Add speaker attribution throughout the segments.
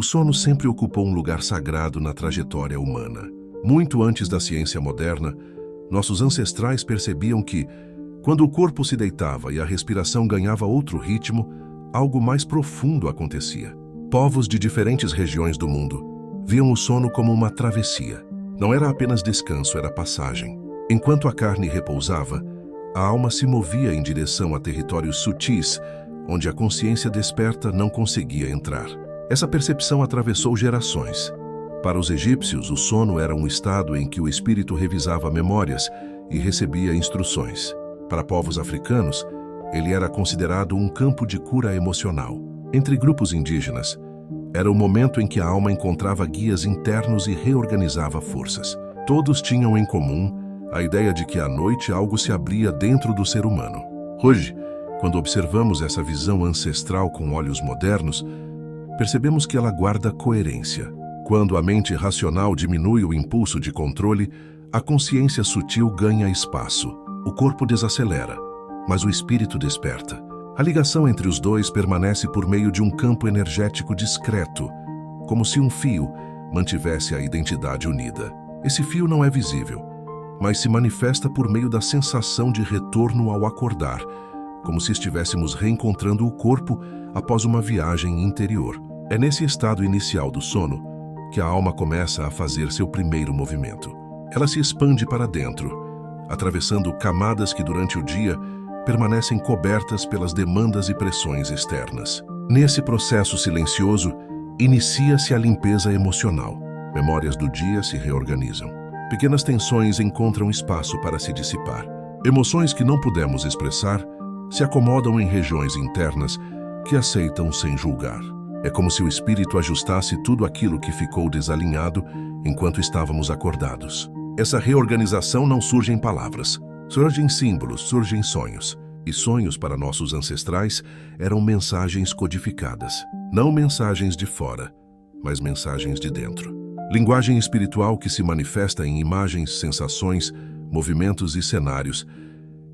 Speaker 1: O sono sempre ocupou um lugar sagrado na trajetória humana. Muito antes da ciência moderna, nossos ancestrais percebiam que, quando o corpo se deitava e a respiração ganhava outro ritmo, algo mais profundo acontecia. Povos de diferentes regiões do mundo viam o sono como uma travessia. Não era apenas descanso, era passagem. Enquanto a carne repousava, a alma se movia em direção a territórios sutis, onde a consciência desperta não conseguia entrar. Essa percepção atravessou gerações. Para os egípcios, o sono era um estado em que o espírito revisava memórias e recebia instruções. Para povos africanos, ele era considerado um campo de cura emocional. Entre grupos indígenas, era o momento em que a alma encontrava guias internos e reorganizava forças. Todos tinham em comum a ideia de que à noite algo se abria dentro do ser humano. Hoje, quando observamos essa visão ancestral com olhos modernos, percebemos que ela guarda coerência. Quando a mente racional diminui o impulso de controle, a consciência sutil ganha espaço. O corpo desacelera, mas o espírito desperta. A ligação entre os dois permanece por meio de um campo energético discreto, como se um fio mantivesse a identidade unida. Esse fio não é visível, mas se manifesta por meio da sensação de retorno ao acordar, como se estivéssemos reencontrando o corpo após uma viagem interior. É nesse estado inicial do sono que a alma começa a fazer seu primeiro movimento. Ela se expande para dentro, atravessando camadas que durante o dia permanecem cobertas pelas demandas e pressões externas. Nesse processo silencioso, inicia-se a limpeza emocional. Memórias do dia se reorganizam. Pequenas tensões encontram espaço para se dissipar. Emoções que não pudemos expressar se acomodam em regiões internas que aceitam sem julgar. É como se o espírito ajustasse tudo aquilo que ficou desalinhado enquanto estávamos acordados. Essa reorganização não surge em palavras. Surgem símbolos, surgem sonhos. E sonhos para nossos ancestrais eram mensagens codificadas. Não mensagens de fora, mas mensagens de dentro. Linguagem espiritual que se manifesta em imagens, sensações, movimentos e cenários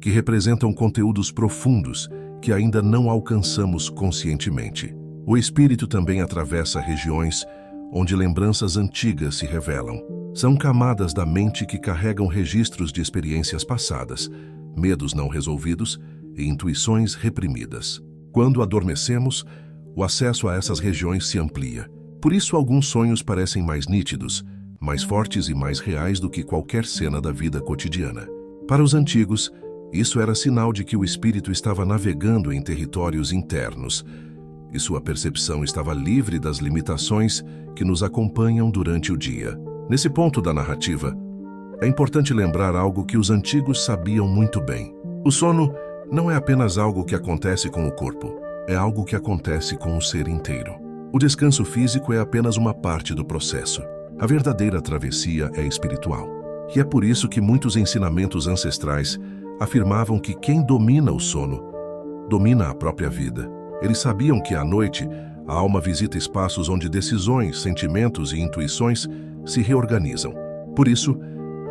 Speaker 1: que representam conteúdos profundos que ainda não alcançamos conscientemente. O espírito também atravessa regiões onde lembranças antigas se revelam. São camadas da mente que carregam registros de experiências passadas, medos não resolvidos e intuições reprimidas. Quando adormecemos, o acesso a essas regiões se amplia. Por isso, alguns sonhos parecem mais nítidos, mais fortes e mais reais do que qualquer cena da vida cotidiana. Para os antigos, isso era sinal de que o espírito estava navegando em territórios internos, e sua percepção estava livre das limitações que nos acompanham durante o dia. Nesse ponto da narrativa, é importante lembrar algo que os antigos sabiam muito bem. O sono não é apenas algo que acontece com o corpo, é algo que acontece com o ser inteiro. O descanso físico é apenas uma parte do processo. A verdadeira travessia é espiritual. E é por isso que muitos ensinamentos ancestrais afirmavam que quem domina o sono, domina a própria vida. Eles sabiam que à noite, a alma visita espaços onde decisões, sentimentos e intuições se reorganizam. Por isso,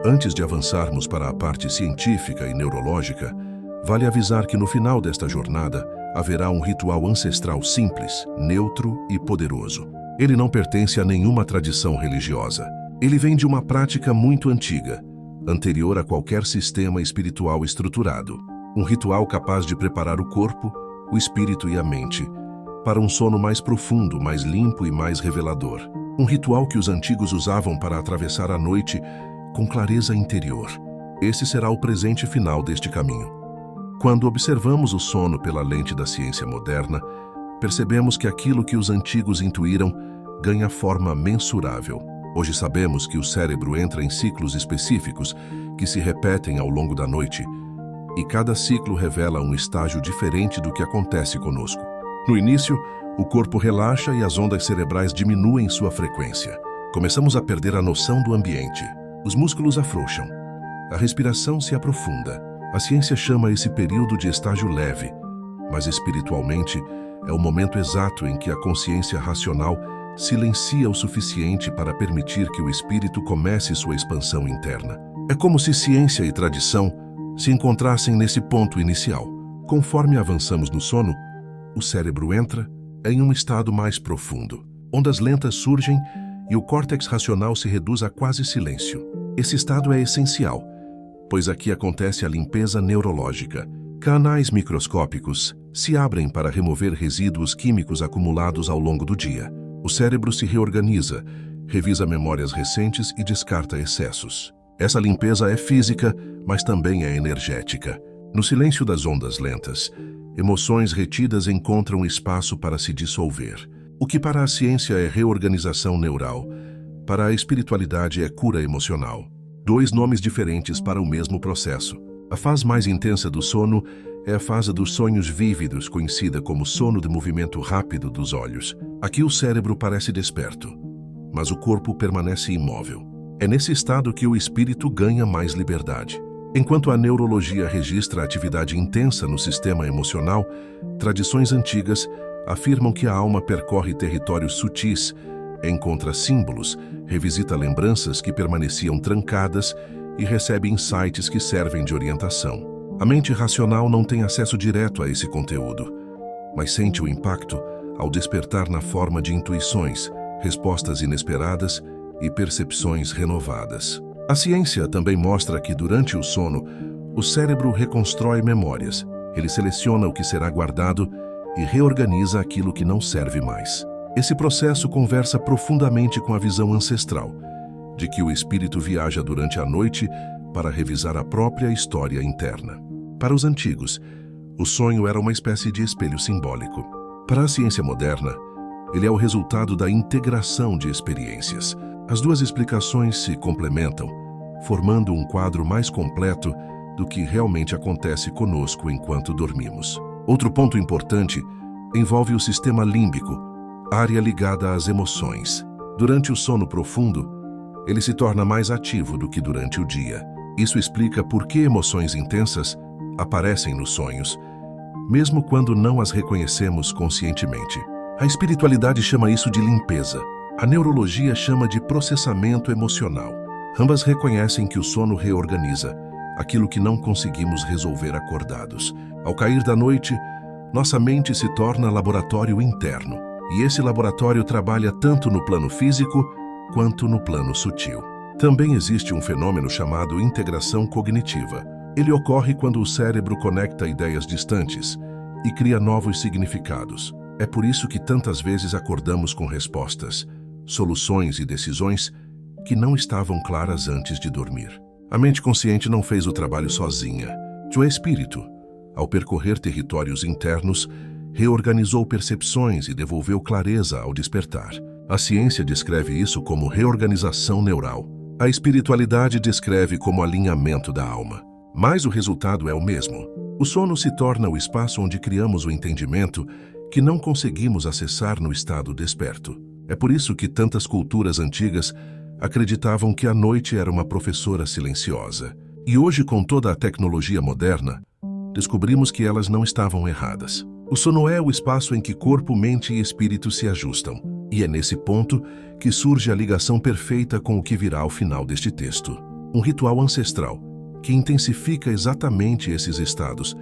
Speaker 1: antes de avançarmos para a parte científica e neurológica, vale avisar que no final desta jornada haverá um ritual ancestral simples, neutro e poderoso. Ele não pertence a nenhuma tradição religiosa. Ele vem de uma prática muito antiga, anterior a qualquer sistema espiritual estruturado. Um ritual capaz de preparar o corpo, o espírito e a mente para um sono mais profundo, mais limpo e mais revelador. Um ritual que os antigos usavam para atravessar a noite com clareza interior. Esse será o presente final deste caminho. Quando observamos o sono pela lente da ciência moderna, percebemos que aquilo que os antigos intuíram ganha forma mensurável. Hoje sabemos que o cérebro entra em ciclos específicos que se repetem ao longo da noite, e cada ciclo revela um estágio diferente do que acontece conosco. No início, o corpo relaxa e as ondas cerebrais diminuem sua frequência. Começamos a perder a noção do ambiente. Os músculos afrouxam. A respiração se aprofunda. A ciência chama esse período de estágio leve, mas espiritualmente é o momento exato em que a consciência racional silencia o suficiente para permitir que o espírito comece sua expansão interna. É como se ciência e tradição se encontrassem nesse ponto inicial. Conforme avançamos no sono, o cérebro entra em um estado mais profundo. Ondas lentas surgem e o córtex racional se reduz a quase silêncio. Esse estado é essencial, pois aqui acontece a limpeza neurológica. Canais microscópicos se abrem para remover resíduos químicos acumulados ao longo do dia. O cérebro se reorganiza, revisa memórias recentes e descarta excessos. Essa limpeza é física, mas também é energética. No silêncio das ondas lentas, emoções retidas encontram espaço para se dissolver. O que para a ciência é reorganização neural, para a espiritualidade é cura emocional. Dois nomes diferentes para o mesmo processo. A fase mais intensa do sono é a fase dos sonhos vívidos, conhecida como sono de movimento rápido dos olhos. Aqui o cérebro parece desperto, mas o corpo permanece imóvel. É nesse estado que o espírito ganha mais liberdade. Enquanto a neurologia registra atividade intensa no sistema emocional, tradições antigas afirmam que a alma percorre territórios sutis, encontra símbolos, revisita lembranças que permaneciam trancadas e recebe insights que servem de orientação. A mente racional não tem acesso direto a esse conteúdo, mas sente o impacto ao despertar na forma de intuições, respostas inesperadas e percepções renovadas. A ciência também mostra que durante o sono, o cérebro reconstrói memórias. Ele seleciona o que será guardado e reorganiza aquilo que não serve mais. Esse processo conversa profundamente com a visão ancestral, de que o espírito viaja durante a noite para revisar a própria história interna. Para os antigos, o sonho era uma espécie de espelho simbólico. Para a ciência moderna, ele é o resultado da integração de experiências. As duas explicações se complementam, formando um quadro mais completo do que realmente acontece conosco enquanto dormimos. Outro ponto importante envolve o sistema límbico, área ligada às emoções. Durante o sono profundo, ele se torna mais ativo do que durante o dia. Isso explica por que emoções intensas aparecem nos sonhos, mesmo quando não as reconhecemos conscientemente. A espiritualidade chama isso de limpeza. A neurologia chama de processamento emocional. Ambas reconhecem que o sono reorganiza aquilo que não conseguimos resolver acordados. Ao cair da noite, nossa mente se torna laboratório interno, e esse laboratório trabalha tanto no plano físico quanto no plano sutil. Também existe um fenômeno chamado integração cognitiva. Ele ocorre quando o cérebro conecta ideias distantes e cria novos significados. É por isso que tantas vezes acordamos com respostas, soluções e decisões que não estavam claras antes de dormir. A mente consciente não fez o trabalho sozinha. O espírito, ao percorrer territórios internos, reorganizou percepções e devolveu clareza ao despertar. A ciência descreve isso como reorganização neural. A espiritualidade descreve como alinhamento da alma. Mas o resultado é o mesmo. O sono se torna o espaço onde criamos o entendimento que não conseguimos acessar no estado desperto. É por isso que tantas culturas antigas acreditavam que a noite era uma professora silenciosa. E hoje, com toda a tecnologia moderna, descobrimos que elas não estavam erradas. O sono é o espaço em que corpo, mente e espírito se ajustam. E é nesse ponto que surge a ligação perfeita com o que virá ao final deste texto. Um ritual ancestral que intensifica exatamente esses estados,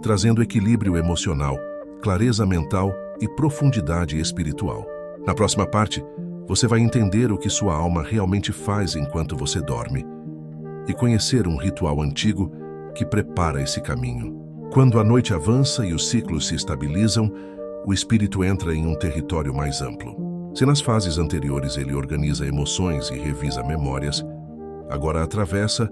Speaker 1: trazendo equilíbrio emocional, clareza mental e profundidade espiritual. Na próxima parte, você vai entender o que sua alma realmente faz enquanto você dorme e conhecer um ritual antigo que prepara esse caminho. Quando a noite avança e os ciclos se estabilizam, o espírito entra em um território mais amplo. Se nas fases anteriores ele organiza emoções e revisa memórias, agora atravessa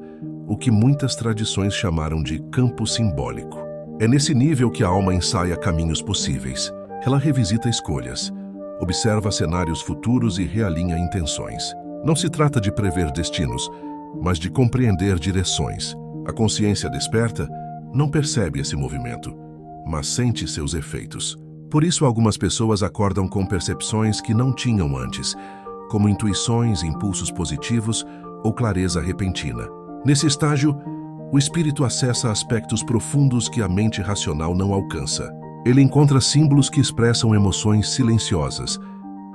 Speaker 1: o que muitas tradições chamaram de campo simbólico. É nesse nível que a alma ensaia caminhos possíveis. Ela revisita escolhas, observa cenários futuros e realinha intenções. Não se trata de prever destinos, mas de compreender direções. A consciência desperta não percebe esse movimento, mas sente seus efeitos. Por isso, algumas pessoas acordam com percepções que não tinham antes, como intuições, impulsos positivos ou clareza repentina. Nesse estágio, o espírito acessa aspectos profundos que a mente racional não alcança. Ele encontra símbolos que expressam emoções silenciosas,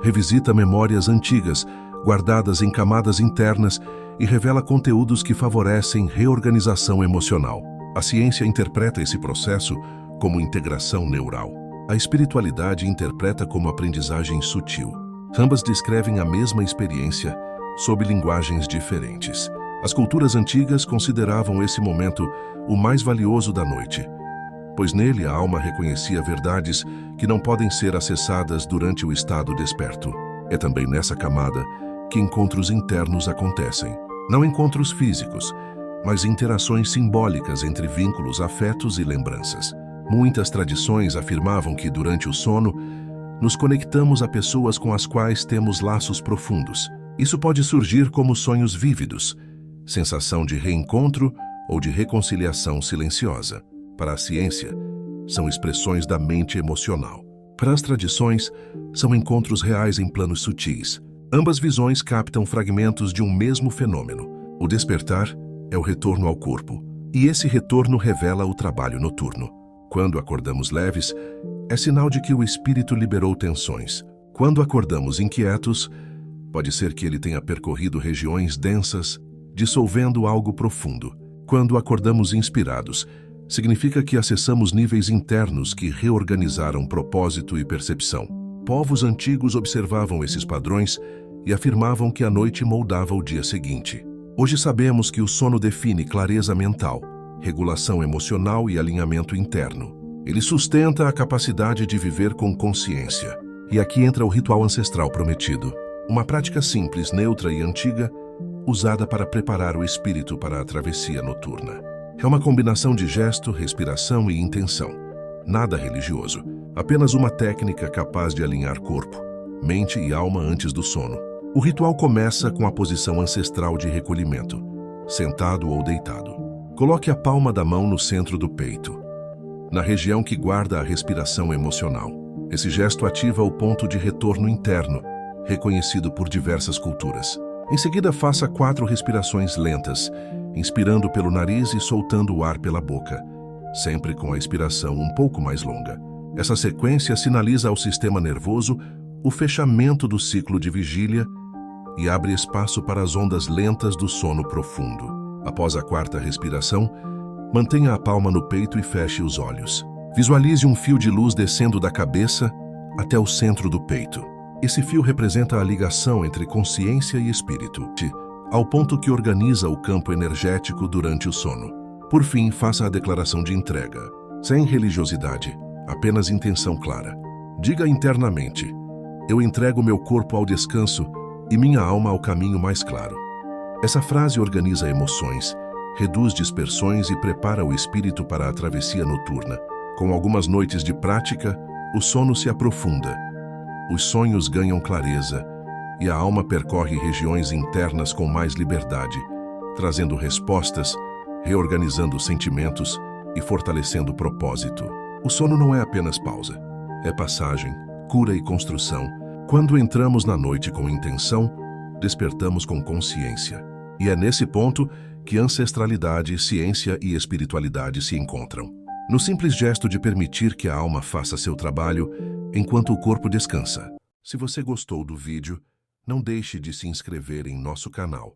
Speaker 1: revisita memórias antigas, guardadas em camadas internas e revela conteúdos que favorecem reorganização emocional. A ciência interpreta esse processo como integração neural. A espiritualidade interpreta como aprendizagem sutil. Ambas descrevem a mesma experiência sob linguagens diferentes. As culturas antigas consideravam esse momento o mais valioso da noite, pois nele a alma reconhecia verdades que não podem ser acessadas durante o estado desperto. É também nessa camada que encontros internos acontecem. Não encontros físicos, mas interações simbólicas entre vínculos, afetos e lembranças. Muitas tradições afirmavam que, durante o sono, nos conectamos a pessoas com as quais temos laços profundos. Isso pode surgir como sonhos vívidos, sensação de reencontro ou de reconciliação silenciosa. Para a ciência, são expressões da mente emocional. Para as tradições, são encontros reais em planos sutis. Ambas visões captam fragmentos de um mesmo fenômeno. O despertar é o retorno ao corpo, e esse retorno revela o trabalho noturno. Quando acordamos leves, é sinal de que o espírito liberou tensões. Quando acordamos inquietos, pode ser que ele tenha percorrido regiões densas, dissolvendo algo profundo. Quando acordamos inspirados, significa que acessamos níveis internos que reorganizaram propósito e percepção. Povos antigos observavam esses padrões e afirmavam que a noite moldava o dia seguinte. Hoje sabemos que o sono define clareza mental, regulação emocional e alinhamento interno. Ele sustenta a capacidade de viver com consciência. E aqui entra o ritual ancestral prometido, uma prática simples, neutra e antiga, usada para preparar o espírito para a travessia noturna. É uma combinação de gesto, respiração e intenção. Nada religioso, apenas uma técnica capaz de alinhar corpo, mente e alma antes do sono. O ritual começa com a posição ancestral de recolhimento, sentado ou deitado. Coloque a palma da mão no centro do peito, na região que guarda a respiração emocional. Esse gesto ativa o ponto de retorno interno, reconhecido por diversas culturas. Em seguida, faça 4 respirações lentas, inspirando pelo nariz e soltando o ar pela boca, sempre com a expiração um pouco mais longa. Essa sequência sinaliza ao sistema nervoso o fechamento do ciclo de vigília e abre espaço para as ondas lentas do sono profundo. Após a 4ª respiração, mantenha a palma no peito e feche os olhos. Visualize um fio de luz descendo da cabeça até o centro do peito. Esse fio representa a ligação entre consciência e espírito, ao ponto que organiza o campo energético durante o sono. Por fim, faça a declaração de entrega, sem religiosidade, apenas intenção clara. Diga internamente: eu entrego meu corpo ao descanso e minha alma ao caminho mais claro. Essa frase organiza emoções, reduz dispersões e prepara o espírito para a travessia noturna. Com algumas noites de prática, o sono se aprofunda, os sonhos ganham clareza e a alma percorre regiões internas com mais liberdade, trazendo respostas, reorganizando sentimentos e fortalecendo o propósito. O sono não é apenas pausa, é passagem, cura e construção. Quando entramos na noite com intenção, despertamos com consciência. E é nesse ponto que ancestralidade, ciência e espiritualidade se encontram. No simples gesto de permitir que a alma faça seu trabalho enquanto o corpo descansa. Se você gostou do vídeo, não deixe de se inscrever em nosso canal.